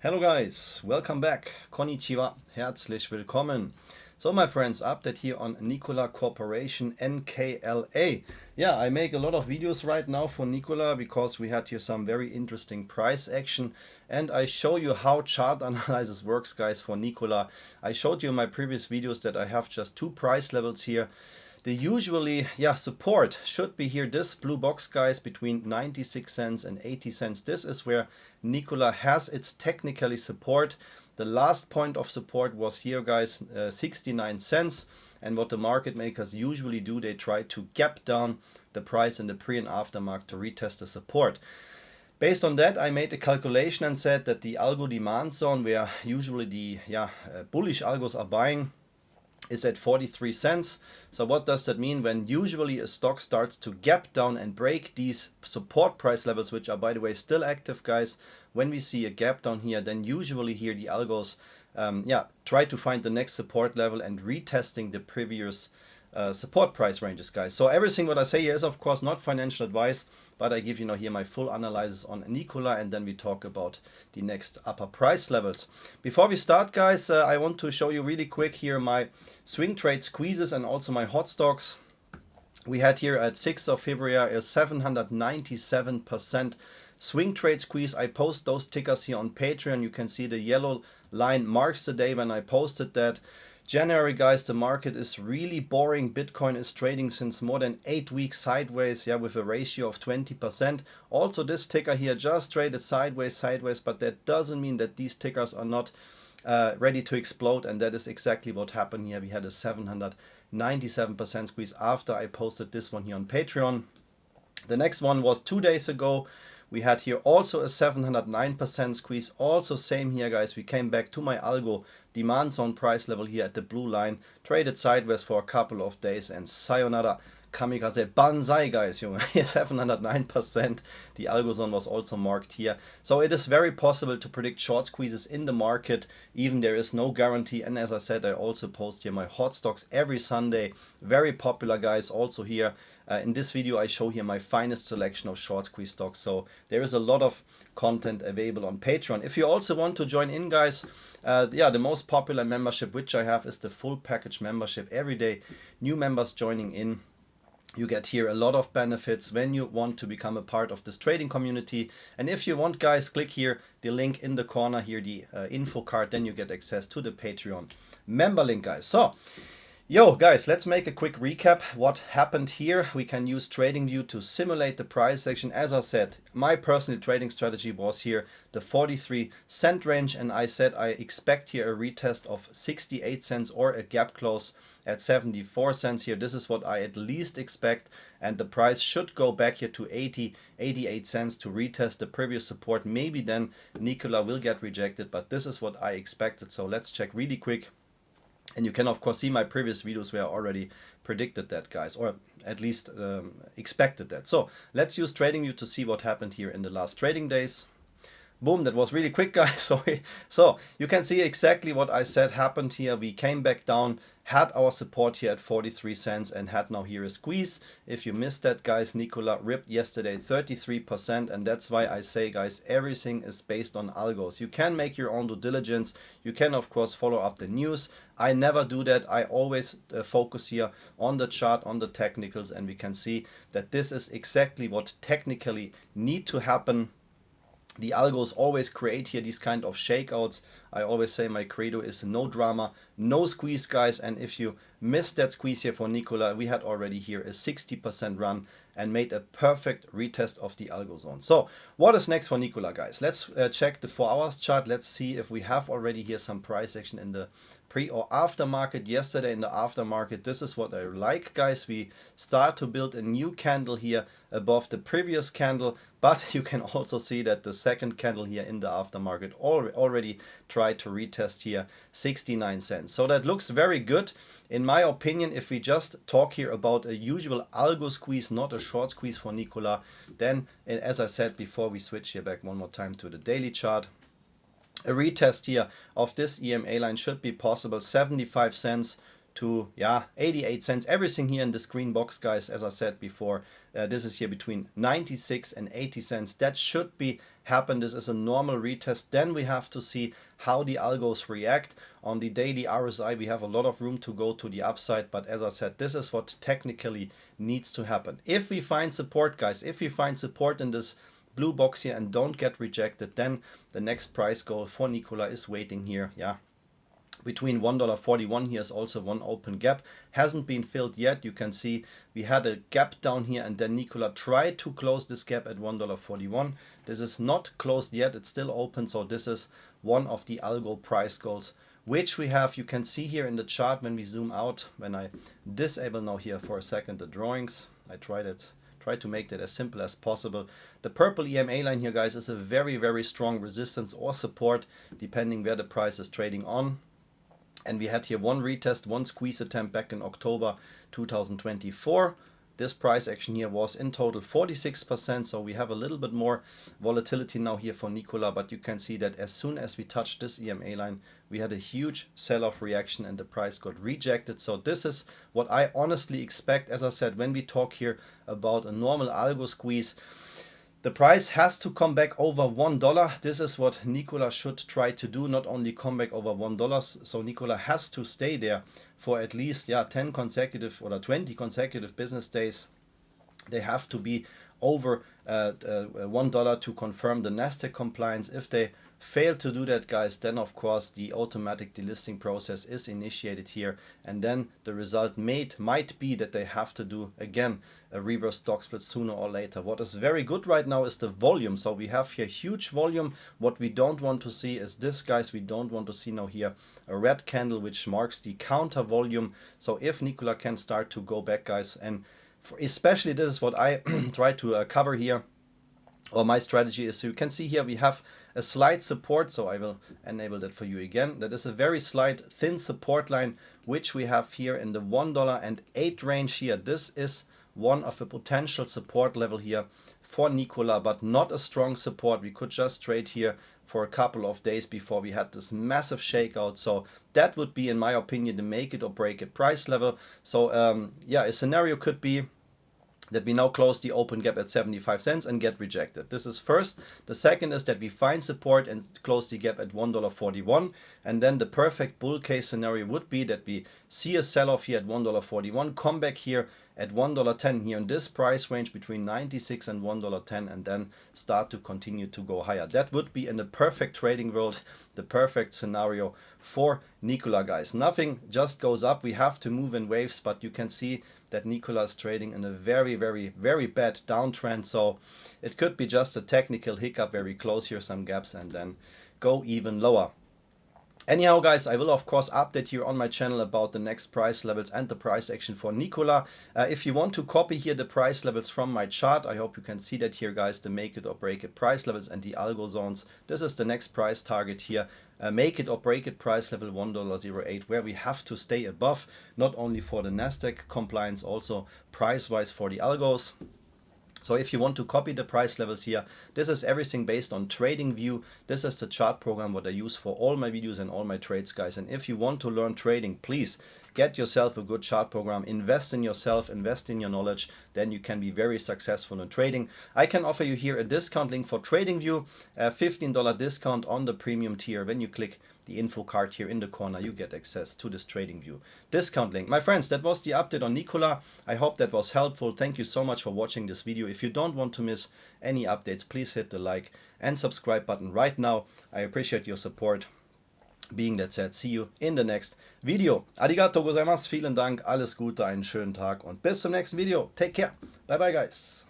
Hello guys, welcome back. Konnichiwa, herzlich willkommen. So my friends, update here on Nikola Corporation, NKLA. Yeah, I make a lot of videos right now for Nikola because we had here some very interesting price action, and I show you how chart analysis works, guys, for Nikola. I showed you in my previous videos that I have just two price levels here. The usually support should be here, this blue box, guys, between 96 cents and 80 cents. This is where Nikola has its technically support. The last point of support was here, guys, 69 cents. And what the market makers usually do, they try to gap down the price in the pre and after market to retest the support. Based on that, I made a calculation and said that the algo demand zone, where usually the bullish algos are buying, is at 43 cents. So what does that mean? When usually a stock starts to gap down and break these support price levels, which are, by the way, still active, guys, when we see a gap down here, then usually here the algos try to find the next support level and retesting the previous support price ranges, guys. So everything what I say here is, of course, not financial advice, but I give you here my full analysis on Nikola, and then we talk about the next upper price levels. Before we start, guys, I want to show you really quick here my swing trade squeezes and also my hot stocks. We had here at 6th of February a 797% swing trade squeeze. I post those tickers here on Patreon. You can see the yellow line marks the day when I posted that. January, guys, the market is really boring. Bitcoin is trading since more than 8 weeks sideways, with a ratio of 20%. Also, this ticker here just traded sideways, but that doesn't mean that these tickers are not ready to explode, and that is exactly what happened here. We had a 797% squeeze after I posted this one here on Patreon. The next one was 2 days ago. We had here also a 709% squeeze. Also same here, guys. We came back to my algo demand zone price level here at the blue line. Traded sideways for a couple of days, and sayonara, kamikaze, banzai, guys. 709%. The algo zone was also marked here. So it is very possible to predict short squeezes in the market. Even there is no guarantee. And as I said, I also post here my hot stocks every Sunday. Very popular, guys. Also here. In this video, I show here my finest selection of short squeeze stocks. So there is a lot of content available on Patreon. If you also want to join in, guys, the most popular membership which I have is the full package membership. Every day, new members joining in. You get here a lot of benefits when you want to become a part of this trading community. And if you want, guys, click here, the link in the corner here, the info card, then you get access to the Patreon member link, guys. So, guys, let's make a quick recap what happened here. We can use TradingView to simulate the price action. As I said, my personal trading strategy was here the 43 cent range, and I said I expect here a retest of 68 cents or a gap close at 74 cents here. This is what I at least expect, and the price should go back here to 88 cents to retest the previous support. Maybe then Nikola will get rejected, but this is what I expected. So let's check really quick. And you can, of course, see my previous videos where I already predicted that, guys, or at least expected that. So let's use TradingView to see what happened here in the last trading days. Boom, that was really quick, guys. Sorry. So you can see exactly what I said happened here. We came back down, had our support here at 43 cents, and had now here a squeeze. If you missed that, guys, Nikola ripped yesterday 33%, and that's why I say, guys, everything is based on algos. You can make your own due diligence. You can, of course, follow up the news. I never do that. I always focus here on the chart, on the technicals, and we can see that this is exactly what technically need to happen. The algos always create here these kind of shakeouts. I always say my credo is no drama, no squeeze, guys. And if you missed that squeeze here for Nikola, we had already here a 60% run and made a perfect retest of the algo zone. So what is next for Nikola, guys? Let's check the 4 hours chart. Let's see if we have already here some price action in the pre or after market. Yesterday in the aftermarket, this is what I like, guys. We start to build a new candle here above the previous candle, but you can also see that the second candle here in the aftermarket already tried to retest here 69 cents. So that looks very good. In my opinion, if we just talk here about a usual algo squeeze, not a short squeeze for Nikola, then, as I said before, we switch here back one more time to the daily chart. A retest here of this EMA line should be possible, 75 cents to 88 cents. Everything here in this green box, guys, as I said before, this is here between 96 and 80 cents. That should be happen. This is a normal retest. Then we have to see how the algos react. On the daily RSI, we have a lot of room to go to the upside, but as I said, this is what technically needs to happen. If we find support, guys, if we find support in this blue box here and don't get rejected, then the next price goal for Nikola is waiting here. Yeah, between $1.41 here is also one open gap, hasn't been filled yet. You can see we had a gap down here and then Nikola tried to close this gap at $1.41. This is not closed yet, it's still open. So this is one of the algo price goals which we have. You can see here in the chart when we zoom out, when I disable now here for a second the drawings, I try to make that as simple as possible. The purple EMA line here, guys, is a very strong resistance or support depending where the price is trading on. And we had here one retest, one squeeze attempt back in October 2024. This price action here was in total 46%, so we have a little bit more volatility now here for Nikola, but you can see that as soon as we touched this EMA line, we had a huge sell-off reaction and the price got rejected. So this is what I honestly expect. As I said, when we talk here about a normal algo squeeze, the price has to come back over $1. This is what Nikola should try to do, not only come back over $1. So Nikola has to stay there for at least 10 consecutive or 20 consecutive business days. They have to be over $1 to confirm the Nasdaq compliance. If they fail to do that, guys, then of course the automatic delisting process is initiated here, and then the result might be that they have to do again a reverse stock split sooner or later. What is very good right now is the volume. So we have here huge volume. What we don't want to see is this, guys. We don't want to see now here a red candle which marks the counter volume. So if Nikola can start to go back, guys, and especially this is what I try to cover here, or my strategy is, so you can see here we have a slight support, so I will enable that for you again. That is a very slight thin support line which we have here in the $1.08 range here. This is one of the potential support level here for Nikola, but not a strong support. We could just trade here for a couple of days before we had this massive shakeout. So that would be, in my opinion, the make it or break it price level. So yeah, a scenario could be that we now close the open gap at 75 cents and get rejected. This is first. The second is that we find support and close the gap at $1.41. And then the perfect bull case scenario would be that we see a sell-off here at $1.41, come back here at $1.10 here in this price range between 96 and $1.10, and then start to continue to go higher. That would be, in the perfect trading world, the perfect scenario for Nikola, guys. Nothing just goes up. We have to move in waves, but you can see that Nikola is trading in a very bad downtrend. So it could be just a technical hiccup where we close here some gaps and then go even lower. Anyhow, guys, I will of course update you on my channel about the next price levels and the price action for Nikola. If you want to copy here the price levels from my chart, I hope you can see that here, guys, the make it or break it price levels and the algo zones. This is the next price target here. Make it or break it price level $1.08, where we have to stay above, not only for the Nasdaq compliance, also price wise for the algos. So if you want to copy the price levels here, this is everything based on TradingView. This is the chart program what I use for all my videos and all my trades, guys. And if you want to learn trading, please get yourself a good chart program, invest in yourself, invest in your knowledge, then you can be very successful in trading. I can offer you here a discount link for TradingView, a $15 discount on the premium tier. When you click the info card here in the corner, you get access to this TradingView discount link. My friends, that was the update on Nikola. I hope that was helpful. Thank you so much for watching this video. If you don't want to miss any updates, please hit the like and subscribe button right now. I appreciate your support. Being that said, see you in the next video. Arigato gozaimasu, vielen Dank, alles Gute, einen schönen Tag und bis zum nächsten Video. Take care. Bye bye, guys.